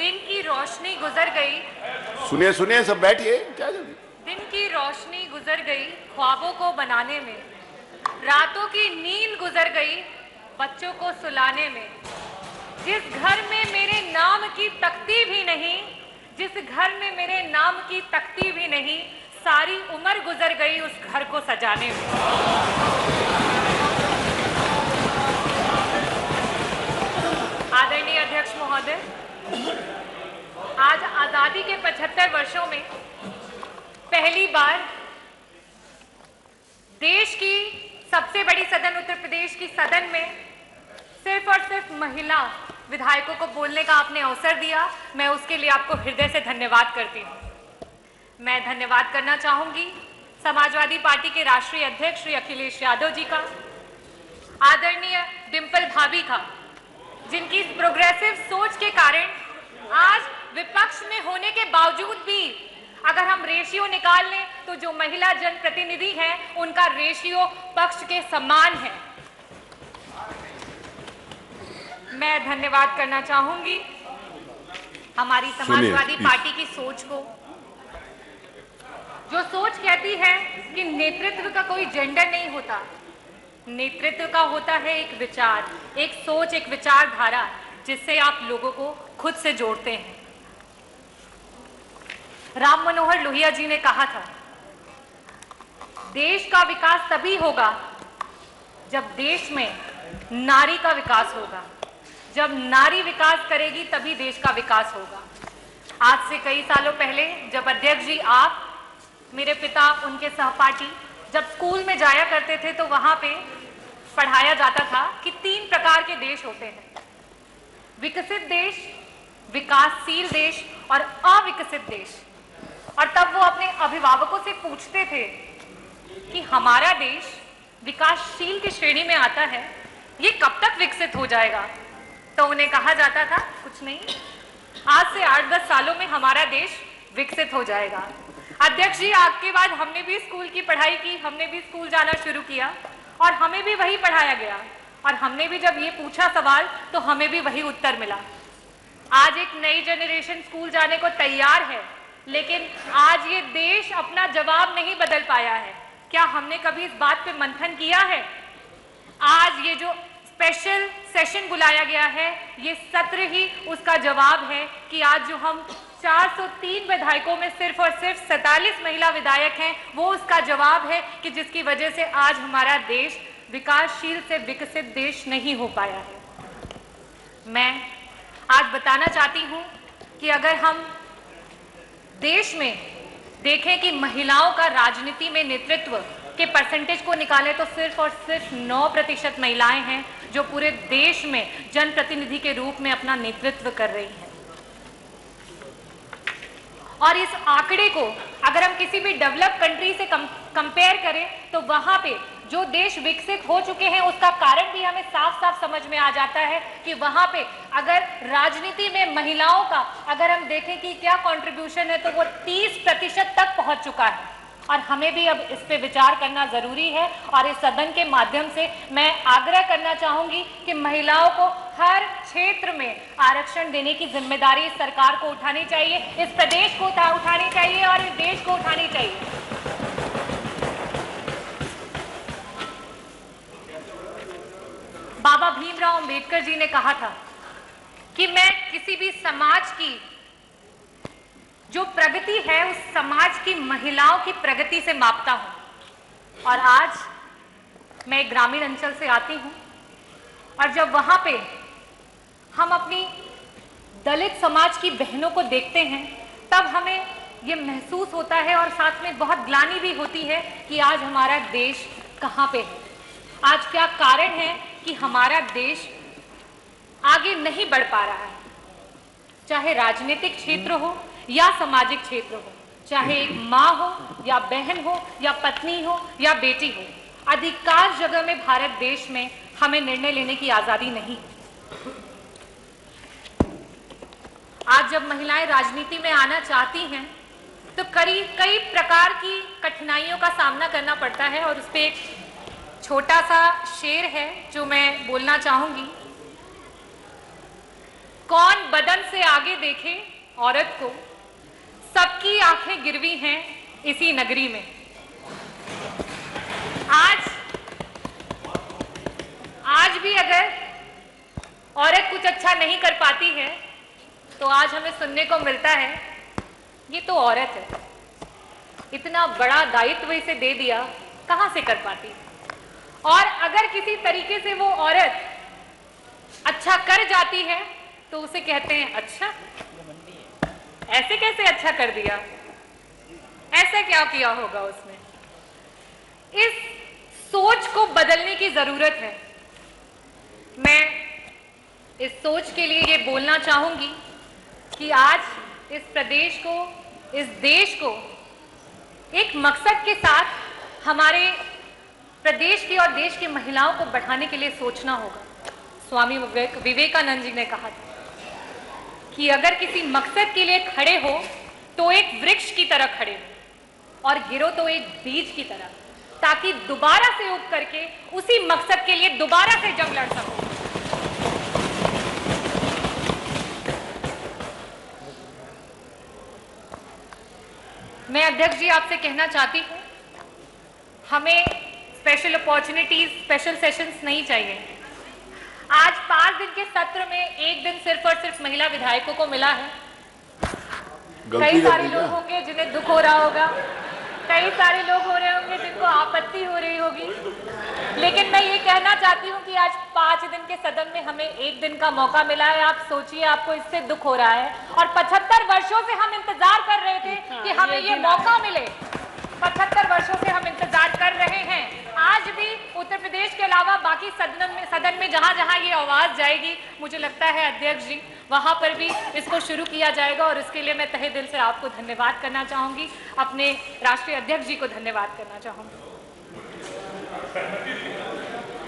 दिन की रोशनी गुजर गई। सुनिए सुनिए, सब बैठिए, क्या जल्दी। दिन की रोशनी गुजर गई ख्वाबों को बनाने में, रातों की नींद गुजर गई बच्चों को सुलाने में। जिस घर में मेरे नाम की तख्ती भी नहीं, जिस घर में मेरे नाम की तख्ती भी नहीं, सारी उम्र गुजर गई उस घर को सजाने में। आदरणीय अध्यक्ष महोदय, आज आजादी के 75 वर्षों में पहली बार देश की सबसे बड़ी सदन उत्तर प्रदेश की सदन में सिर्फ और सिर्फ महिला विधायकों को बोलने का आपने अवसर दिया। मैं उसके लिए आपको हृदय से धन्यवाद करती हूँ। मैं धन्यवाद करना चाहूंगी समाजवादी पार्टी के राष्ट्रीय अध्यक्ष श्री अखिलेश यादव जी का, आदरणीय डिंपल भाभी का, जिनकी प्रोग्रेसिव सोच के कारण आज विपक्ष में होने के बावजूद भी अगर हम रेशियो निकाल लें तो जो महिला जनप्रतिनिधि हैं उनका रेशियो पक्ष के समान है। मैं धन्यवाद करना चाहूंगी हमारी समाजवादी पार्टी की सोच को, जो सोच कहती है कि नेतृत्व का कोई जेंडर नहीं होता, नेतृत्व का होता है एक विचार, एक सोच, एक विचारधारा जिससे आप लोगों को खुद से जोड़ते हैं। राम मनोहर लोहिया जी ने कहा था, देश का विकास तभी होगा जब देश में नारी का विकास होगा। जब नारी विकास करेगी तभी देश का विकास होगा। आज से कई सालों पहले जब अध्यक्ष जी, आप, मेरे पिता, उनके सहपाठी जब स्कूल में जाया करते थे तो वहां पे पढ़ाया जाता था कि 3 प्रकार के देश होते हैं, विकसित देश, विकासशील देश और अविकसित देश। और तब वो अपने अभिभावकों से पूछते थे कि हमारा देश विकासशील की श्रेणी में आता है, ये कब तक विकसित हो जाएगा? तो उन्हें कहा जाता था, कुछ नहीं, आज से 8-10 सालों में हमारा देश विकसित हो जाएगा। अध्यक्ष जी, आपके बाद हमने भी स्कूल की पढ़ाई की, हमने भी स्कूल जाना शुरू किया और हमें भी वही पढ़ाया गया और हमने भी जब ये पूछा सवाल तो हमें भी वही उत्तर मिला। आज एक नई जनरेशन स्कूल जाने को तैयार है, लेकिन आज ये देश अपना जवाब नहीं बदल पाया है। क्या हमने कभी इस बात पे मंथन किया है? आज ये जो स्पेशल सेशन बुलाया गया है, ये सत्र ही उसका जवाब है कि आज जो हम 403 विधायकों में सिर्फ और सिर्फ 47 महिला विधायक हैं, वो उसका जवाब है कि जिसकी वजह से आज हमारा देश विकासशील से विकसित देश नहीं हो पाया है। मैं आज बताना चाहती हूं कि अगर हम देश में देखें कि महिलाओं का राजनीति में नेतृत्व के परसेंटेज को निकालें तो सिर्फ और सिर्फ 9% महिलाएं हैं जो पूरे देश में जनप्रतिनिधि के रूप में अपना नेतृत्व कर रही हैं। और इस आंकड़े को अगर हम किसी भी डेवलप कंट्री से कंपेयर करें तो वहां पे जो देश विकसित हो चुके हैं उसका कारण भी हमें साफ साफ समझ में आ जाता है कि वहां पे अगर राजनीति में महिलाओं का अगर हम देखें कि क्या कंट्रीब्यूशन है तो वो 30% तक पहुंच चुका है। और हमें भी अब इस पे विचार करना जरूरी है और इस सदन के माध्यम से मैं आग्रह करना चाहूंगी कि महिलाओं को हर क्षेत्र में आरक्षण देने की जिम्मेदारी इस सरकार को उठानी चाहिए, इस प्रदेश को उठानी चाहिए और इस देश को उठानी चाहिए। बाबा भीमराव अंबेडकर जी ने कहा था कि मैं किसी भी समाज की जो प्रगति है उस समाज की महिलाओं की प्रगति से मापता हूं। और आज मैं ग्रामीण अंचल से आती हूं और जब वहां पे हम अपनी दलित समाज की बहनों को देखते हैं तब हमें ये महसूस होता है और साथ में बहुत ग्लानि भी होती है कि आज हमारा देश कहां पे है, आज क्या कारण है कि हमारा देश आगे नहीं बढ़ पा रहा है। चाहे राजनीतिक क्षेत्र हो या सामाजिक क्षेत्र हो, चाहे एक माँ हो या बहन हो या पत्नी हो या बेटी हो, अधिकांश जगह में भारत देश में हमें निर्णय लेने की आजादी नहीं। आज जब महिलाएं राजनीति में आना चाहती हैं तो कई प्रकार की कठिनाइयों का सामना करना पड़ता है और उस पर एक छोटा सा शेर है जो मैं बोलना चाहूंगी। कौन बदन से आगे देखे औरत को, सबकी आंखें गिरवी हैं इसी नगरी में। आज भी अगर औरत कुछ अच्छा नहीं कर पाती है तो आज हमें सुनने को मिलता है ये तो औरत है, इतना बड़ा दायित्व इसे दे दिया, कहां से कर पाती। और अगर किसी तरीके से वो औरत अच्छा कर जाती है तो उसे कहते हैं अच्छा, ऐसे कैसे अच्छा कर दिया, ऐसा क्या किया होगा उसने। इस सोच को बदलने की जरूरत है। मैं इस सोच के लिए ये बोलना चाहूंगी कि आज इस प्रदेश को, इस देश को एक मकसद के साथ हमारे प्रदेश की और देश की महिलाओं को बढ़ाने के लिए सोचना होगा। स्वामी विवेकानंद जी ने कहा था कि अगर किसी मकसद के लिए खड़े हो तो एक वृक्ष की तरह खड़े हो और गिरो तो एक बीज की तरह, ताकि दोबारा से उग करके उसी मकसद के लिए दोबारा से जंग लड़ सको। मैं अध्यक्ष जी आपसे कहना चाहती हूं, हमें स्पेशल अपॉर्चुनिटीज, स्पेशल सेशंस नहीं चाहिए। आज 5 दिन के सत्र में एक दिन सिर्फ और सिर्फ महिला विधायकों को मिला है। कई सारे लोग होंगे जिन्हें दुख हो रहा होगा, कई सारे लोग हो रहे होंगे जिनको आपत्ति हो रही होगी, लेकिन मैं ये कहना चाहती हूँ कि आज 5 दिन के सदन में हमें एक दिन का मौका मिला है। आप सोचिए, आपको इससे दुख हो रहा है और 75 वर्षों से हम इंतजार कर रहे थे कि हमें ये मौका मिले। 75 वर्षों से हम इंतजार कर रहे हैं। आज भी उत्तर प्रदेश के अलावा बाकी सदन में जहां जहां ये आवाज जाएगी, मुझे लगता है अध्यक्ष जी वहां पर भी इसको शुरू किया जाएगा और इसके लिए मैं तहे दिल से आपको धन्यवाद करना चाहूंगी, अपने राष्ट्रीय अध्यक्ष जी को धन्यवाद करना चाहूंगी।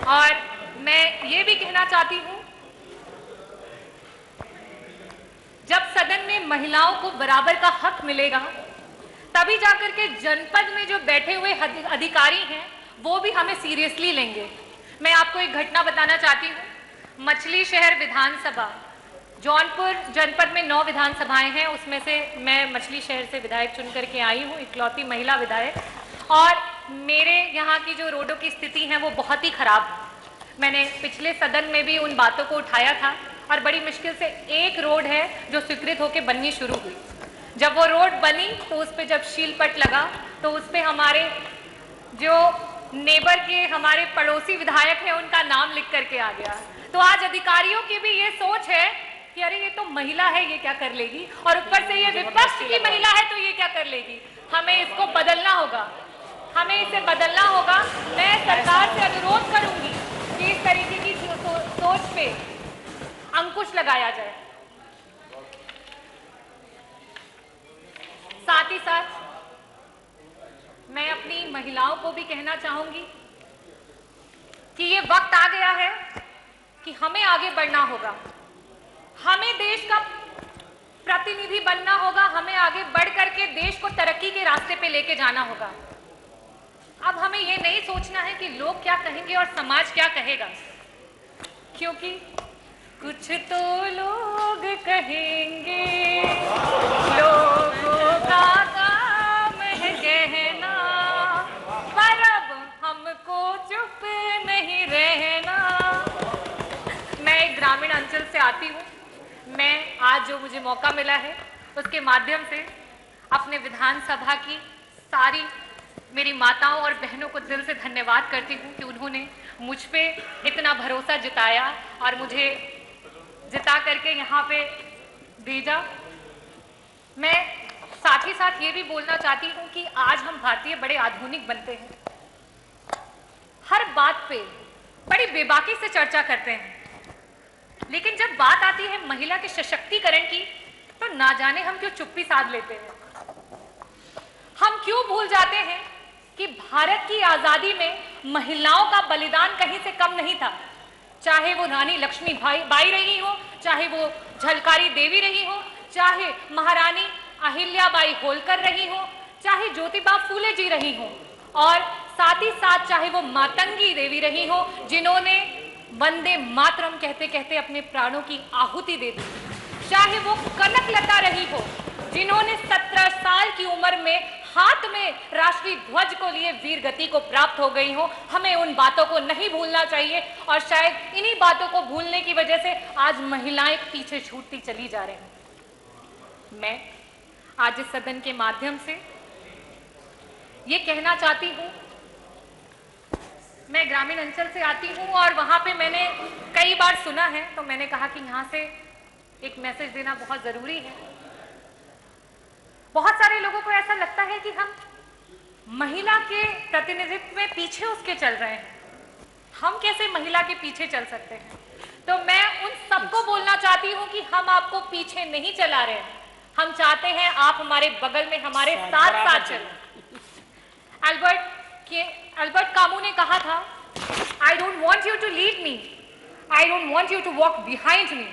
और मैं ये भी कहना चाहती हूं, जब सदन में महिलाओं को बराबर का हक मिलेगा तभी जाकर के जनपद में जो बैठे हुए अधिकारी हैं वो भी हमें सीरियसली लेंगे। मैं आपको एक घटना बताना चाहती हूँ। मछली शहर विधानसभा, जौनपुर जनपद में 9 विधानसभाएं हैं, उसमें से मैं मछली शहर से विधायक चुन करके आई हूँ, इकलौती महिला विधायक। और मेरे यहाँ की जो रोडों की स्थिति है वो बहुत ही खराब है। मैंने पिछले सदन में भी उन बातों को उठाया था और बड़ी मुश्किल से एक रोड है जो स्वीकृत होकर बननी शुरू हुई। जब वो रोड बनी तो उस पर जब शीलपट लगा तो उस पर हमारे जो नेबर के, हमारे पड़ोसी विधायक हैं, उनका नाम लिख करके आ गया। तो आज अधिकारियों की भी ये सोच है कि अरे ये तो महिला है, ये क्या कर लेगी, और ऊपर से ये विपक्ष की महिला है तो ये क्या कर लेगी। हमें इसको बदलना होगा, हमें इसे बदलना होगा। मैं सरकार से अनुरोध करूंगी कि इस तरीके की सोच पे अंकुश लगाया जाए। साथ ही साथ मैं अपनी महिलाओं को भी कहना चाहूंगी कि ये वक्त आ गया है कि हमें आगे बढ़ना होगा, हमें देश का प्रतिनिधि बनना होगा, हमें आगे बढ़ करके देश को तरक्की के रास्ते पे लेके जाना होगा। अब हमें ये नहीं सोचना है कि लोग क्या कहेंगे और समाज क्या कहेगा, क्योंकि कुछ तो लोग कहेंगे, लोगों का काम है कहना, पर अब हमको चुप नहीं रहना। मैं एक ग्रामीण अंचल से आती हूँ। मैं आज जो मुझे मौका मिला है उसके माध्यम से अपने विधानसभा की सारी मेरी माताओं और बहनों को दिल से धन्यवाद करती हूँ कि उन्होंने मुझ पे इतना भरोसा जताया और मुझे जिता करके यहाँ पे भेजा। मैं साथ ही साथ ये भी बोलना चाहती हूँ कि आज हम भारतीय बड़े आधुनिक बनते हैं, हर बात पे बड़ी बेबाकी से चर्चा करते हैं, लेकिन जब बात आती है महिला के सशक्तिकरण की तो ना जाने हम क्यों चुप्पी साध लेते हैं। हम क्यों भूल जाते हैं कि भारत की आजादी में महिलाओं का बलिदान कहीं से कम नहीं था। चाहे वो रानी लक्ष्मी बाई रही हो, चाहे वो झलकारी देवी रही हो, चाहे महारानी अहिल्याबाई होलकर रही हो, चाहे ज्योतिबा फूले जी रही हो, और साथ ही साथ चाहे वो मातंगी देवी रही हो, जिन्होंने वंदे मातरम कहते कहते अपने प्राणों की आहुति दे दी। चाहे वो कनकलता रही हो, जिन्होंने 17 साल की उम्र में हाथ में राष्ट्रीय ध्वज को लिए वीर गति को प्राप्त हो गई हो, हमें उन बातों को नहीं भूलना चाहिए। और शायद इन्हीं बातों को भूलने की वजह से आज महिलाएं पीछे छूटती चली जा रही हैं। मैं आज इस सदन के माध्यम से ये कहना चाहती हूँ, मैं ग्रामीण अंचल से आती हूँ और वहाँ पे मैंने कई बार सुना है, तो मैंने कहा कि यहाँ से एक मैसेज देना बहुत जरूरी है। बहुत सारे लोगों को ऐसा लगता है कि हम महिला के प्रतिनिधित्व में पीछे उसके चल रहे हैं। हम कैसे महिला के पीछे चल सकते हैं? तो मैं उन सबको बोलना चाहती हूँ कि हम आपको पीछे नहीं चला रहे हैं। हम चाहते हैं आप हमारे बगल में हमारे साथ साथ चलें। अल्बर्ट कामू ने कहा था, I don't want you to lead me, I don't want you to walk behind me,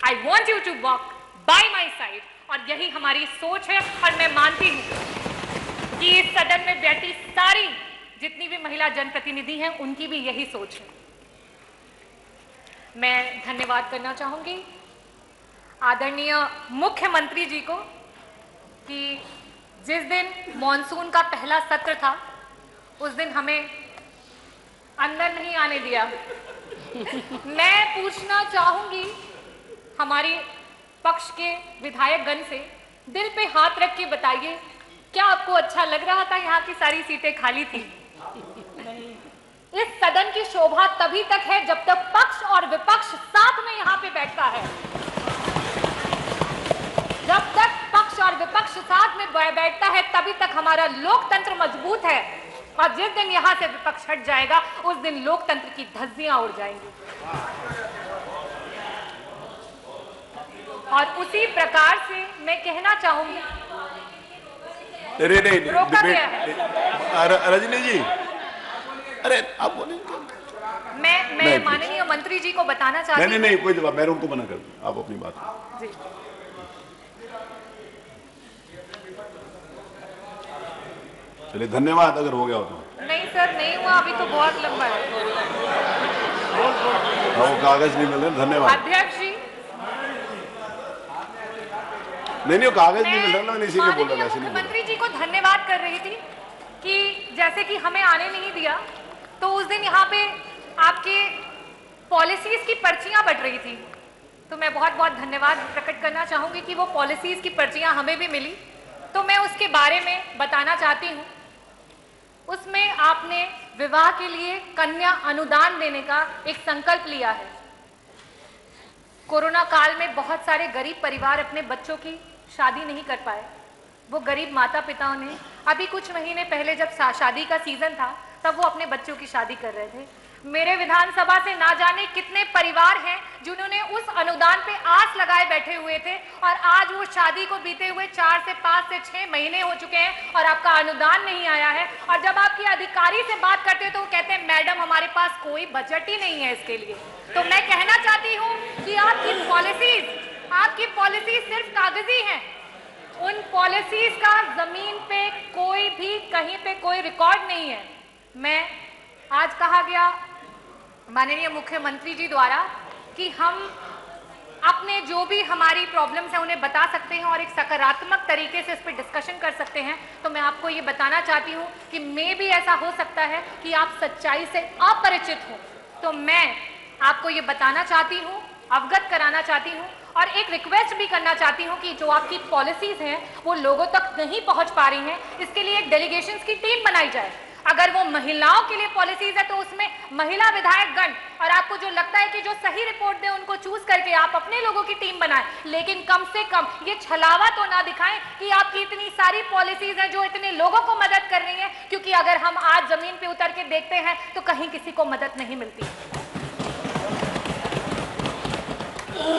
I want you to walk by my side. और यही हमारी सोच है और मैं मानती हूं कि इस सदन में बैठी सारी जितनी भी महिला जनप्रतिनिधि हैं उनकी भी यही सोच है। मैं धन्यवाद करना चाहूंगी आदरणीय मुख्यमंत्री जी को कि जिस दिन मॉनसून का पहला सत्र था उस दिन हमें अंदर नहीं आने दिया। मैं पूछना चाहूंगी हमारी पक्ष के विधायकगण से, दिल पे हाथ रख के बताइए, क्या आपको अच्छा लग रहा था यहाँ की सारी सीटें खाली थी? इस सदन की शोभा तभी तक है जब तक पक्ष और विपक्ष साथ में यहाँ पे बैठता है। जब तक पक्ष और विपक्ष साथ में बैठता है तभी तक हमारा लोकतंत्र मजबूत है। और जिस दिन यहाँ से विपक्ष हट जाएगा उस दिन लोकतंत्र की धज्जियां उड़ जाएंगी। और उसी प्रकार से मैं कहना चाहूंगी, रोका गया है। रजनी जी, अरे आप बोलेंगे। मैं माननीय मंत्री जी को बताना चाहती हूँ। नहीं, कोई जवाब, मैं उनको मना कर दूं, आप अपनी बात जी। चलिए, धन्यवाद। अगर हो गया हो तो। नहीं सर, नहीं हुआ, अभी तो बहुत लंबा है। वो कागज नहीं मिल रहे, धन्यवाद। अध्यक्ष जी, नहीं, कागज नहीं मिल रहा, मैंने इसीलिए बोला। मुख्यमंत्री जी को धन्यवाद कर रही थी कि जैसे कि हमें आने नहीं दिया, तो उस दिन यहाँ पे आपके पॉलिसीज की पर्चियां बट रही थी, तो मैं बहुत बहुत धन्यवाद प्रकट करना चाहूंगी कि वो पॉलिसीज की पर्चियां हमें भी मिली। तो मैं उसके बारे में बताना चाहती हूँ। उसमें आपने विवाह के लिए कन्या अनुदान देने का एक संकल्प लिया है। कोरोना काल में बहुत सारे गरीब परिवार अपने बच्चों की शादी नहीं कर पाए। वो गरीब माता पिताओं ने अभी कुछ महीने पहले जब शादी का सीजन था तब वो अपने बच्चों की शादी कर रहे थे। मेरे विधानसभा से ना जाने कितने परिवार हैं जिन्होंने उस अनुदान पे आस लगाए बैठे हुए थे और आज वो शादी को बीते हुए 4 से 5 से 6 महीने हो चुके हैं और आपका अनुदान नहीं आया है। और जब आपके अधिकारी से बात करते हैं तो वो कहते हैं मैडम हमारे पास कोई बजट ही नहीं है इसके लिए। तो मैं कहना चाहती हूँ कि आपकी पॉलिसीज सिर्फ कागजी हैं। उन पॉलिसीज का जमीन पे कोई भी कहीं पे कोई रिकॉर्ड नहीं है। मैं आज कहा गया माननीय मुख्यमंत्री जी द्वारा कि हम अपने जो भी हमारी प्रॉब्लम्स हैं उन्हें बता सकते हैं और एक सकारात्मक तरीके से इस पर डिस्कशन कर सकते हैं। तो मैं आपको ये बताना चाहती हूँ कि मे भी ऐसा हो सकता है कि आप सच्चाई से अपरिचित हो। तो मैं आपको ये बताना चाहती हूँ, अवगत कराना चाहती हूँ और एक रिक्वेस्ट भी करना चाहती हूँ कि जो आपकी पॉलिसीज हैं वो लोगों तक नहीं पहुँच पा रही हैं, इसके लिए एक डेलीगेशंस की टीम बनाई जाए। अगर वो महिलाओं के लिए पॉलिसीज है तो उसमें महिला विधायकगण और आपको जो लगता है कि जो सही रिपोर्ट दे उनको चूज करके आप अपने लोगों की टीम बनाएं, लेकिन कम से कम ये छलावा तो ना दिखाएं कि आपकी इतनी सारी पॉलिसीज हैं जो इतने लोगों को मदद कर रही हैं, क्योंकि अगर हम आज जमीन पे उतर के देखते हैं तो कहीं किसी को मदद नहीं मिलती।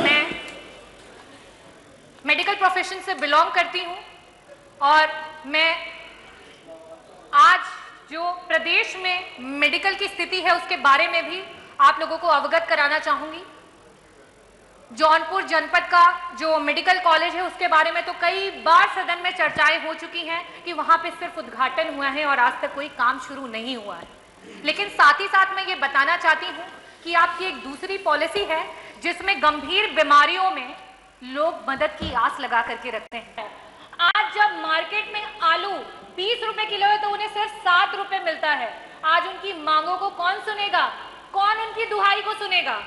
मैं मेडिकल प्रोफेशन से बिलोंग करती हूं और मैं आज जो प्रदेश में मेडिकल की स्थिति है उसके बारे में भी आप लोगों को अवगत कराना चाहूंगी। जौनपुर जनपद का जो मेडिकल कॉलेज है उसके बारे में तो कई बार सदन में चर्चाएं हो चुकी हैं कि वहां पे सिर्फ उद्घाटन हुआ है और आज तक कोई काम शुरू नहीं हुआ है। लेकिन साथ ही साथ मैं ये बताना चाहती हूं कि आपकी एक दूसरी पॉलिसी है जिसमें गंभीर बीमारियों में लोग मदद की आस लगा करके रखते हैं। आज जब मार्केट में आलू 20 रुपए किलो है तो उन्हें सिर्फ 7 रुपए मिलता है। आज उनकी मांगों को कौन सुनेगा? कौन उनकी दुहाई को सुनेगा?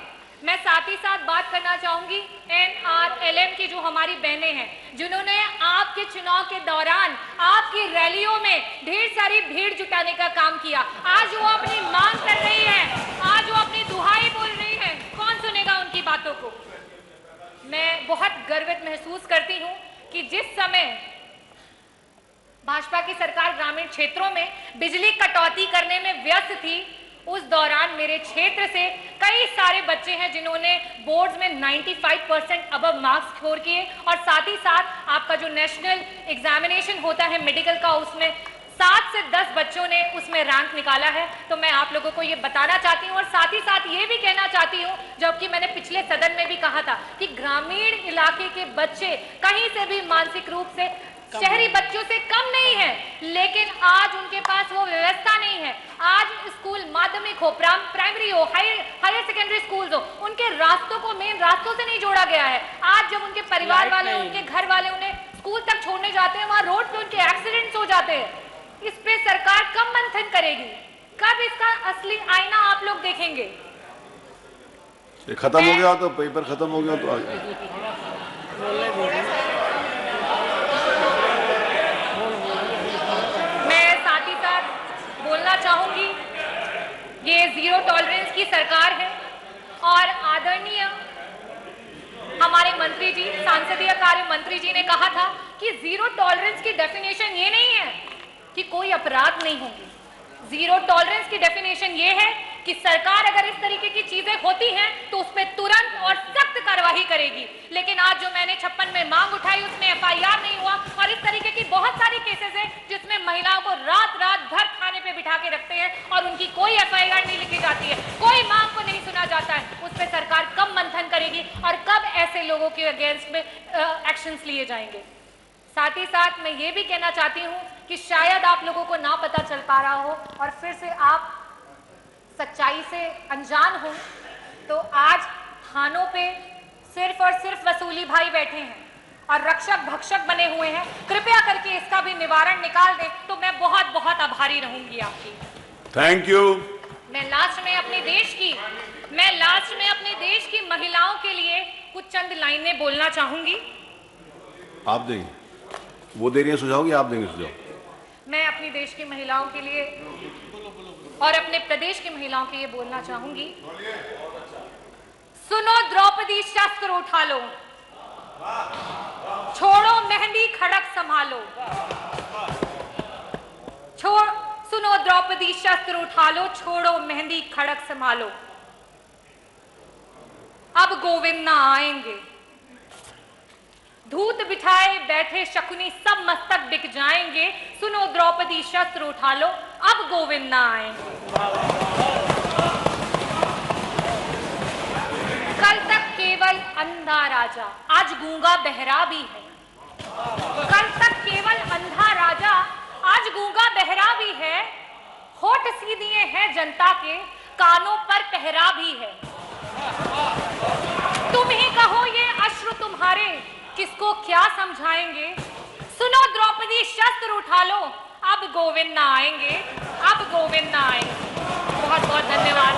मैं साथ ही साथ बात करना चाहूंगी NRLM की, जो हमारी बहनें हैं, जिन्होंने आपके चुनाव के दौरान आपकी रैलियों में ढेर सारी भीड़ जुटाने का काम किया। आज वो अपनी मांग कर रही है, आज वो अपनी दुहाई बोल रही है, कौन सुनेगा उनकी बातों को? मैं बहुत गर्वित महसूस करती हूं कि जिस समय भाजपा की सरकार ग्रामीण क्षेत्रों में बिजली कटौती करने में व्यस्त थी, उस दौरान मेरे क्षेत्र से कई सारे बच्चे हैं जिन्होंने बोर्ड्स में 95% अबव मार्क्स स्कोर किए, और साथ ही साथ आपका जो नेशनल एग्जामिनेशन होता है मेडिकल का, उसमें 7 से 10 बच्चों ने उसमें रैंक निकाला है। तो मैं आप लोगों को ये बताना चाहती हूँ और साथ ही साथ ये भी कहना चाहती हूँ, जबकि मैंने पिछले सदन में भी कहा था कि ग्रामीण इलाके के बच्चे कहीं से भी मानसिक रूप से शहरी बच्चों से कम नहीं है, लेकिन आज उनके पास वो व्यवस्था नहीं है। आज स्कूल माध्यमिक हो, प्राइमरी हो, हायर सेकेंडरी स्कूल हो, उनके रास्तों को मेन रास्तों से नहीं जोड़ा गया है। आज जब उनके परिवार वाले, उनके घर वाले उन्हें स्कूल तक छोड़ने जाते हैं, वहां रोड पे उनके एक्सीडेंट्स हो जाते हैं। इस पे सरकार कब मंथन करेगी? कब इसका असली आईना आप लोग देखेंगे? खत्म हो गया तो पेपर खत्म हो गया तो बोलना चाहूंगी, ये जीरो टॉलरेंस की सरकार है और आदरणीय हमारे मंत्री जी, संसदीय कार्य मंत्री जी ने कहा था कि जीरो टॉलरेंस की डेफिनेशन ये नहीं है कि कोई अपराध नहीं होंगे। जीरो टॉलरेंस की डेफिनेशन ये है कि सरकार अगर इस तरीके की चीजें होती हैं तो उस पर तुरंत और सख्त कार्रवाई करेगी। लेकिन आज जो मैंने 56 में मांग उठाई उसमें FIR नहीं हुआ, और इस तरीके की बहुत सारी केसेस हैं जिसमें महिलाओं को रात रात भर खाने पे बिठा के रखते हैं और उनकी कोई FIR नहीं लिखी जाती है, कोई मांग को नहीं सुना जाता है। उस पर सरकार कब मंथन करेगी और कब ऐसे लोगों के अगेंस्ट में एक्शंस लिए जाएंगे? साथ ही साथ मैं ये भी कहना चाहती हूँ कि शायद आप लोगों को ना पता चल पा रहा हो और फिर से आप सच्चाई से अनजान हो, तो आज थानों पे सिर्फ और सिर्फ वसूली भाई बैठे हैं और रक्षक भक्षक बने हुए हैं। कृपया करके इसका भी निवारण निकाल दें तो मैं बहुत बहुत आभारी रहूंगी आपकी। Thank you. मैं लास्ट में अपने देश की महिलाओं के लिए कुछ चंद लाइनें बोलना चाहूंगी। आप देंगे, वो दे रही है सुझाव कि आप देंगे सुझाव? मैं अपनी देश की महिलाओं के लिए और अपने प्रदेश की महिलाओं के लिए बोलना चाहूंगी। सुनो द्रौपदी शस्त्र उठा लो, छोड़ो मेहंदी खड़क संभालो। सुनो द्रौपदी शस्त्र उठा लो, छोड़ो मेहंदी खड़क संभालो। अब गोविंद ना आएंगे, धूत बिठाए बैठे शकुनी सब मस्तक बिक जाएंगे। सुनो द्रौपदी शस्त्र उठा लो, अब गोविंद ना आएंगे। कल तक केवल अंधा राजा, आज गूंगा बहरा भी है। कल तक केवल अंधा राजा, आज गूंगा बहरा भी है। होठ सी दिए हैं जनता के, कानों पर पहरा भी है। तुम ही कहो ये अश्रु तुम्हारे किसको क्या समझाएंगे। सुनो द्रौपदी शस्त्र उठा लो, अब गोविंद ना आएंगे, अब गोविंद ना आएंगे। बहुत बहुत धन्यवाद।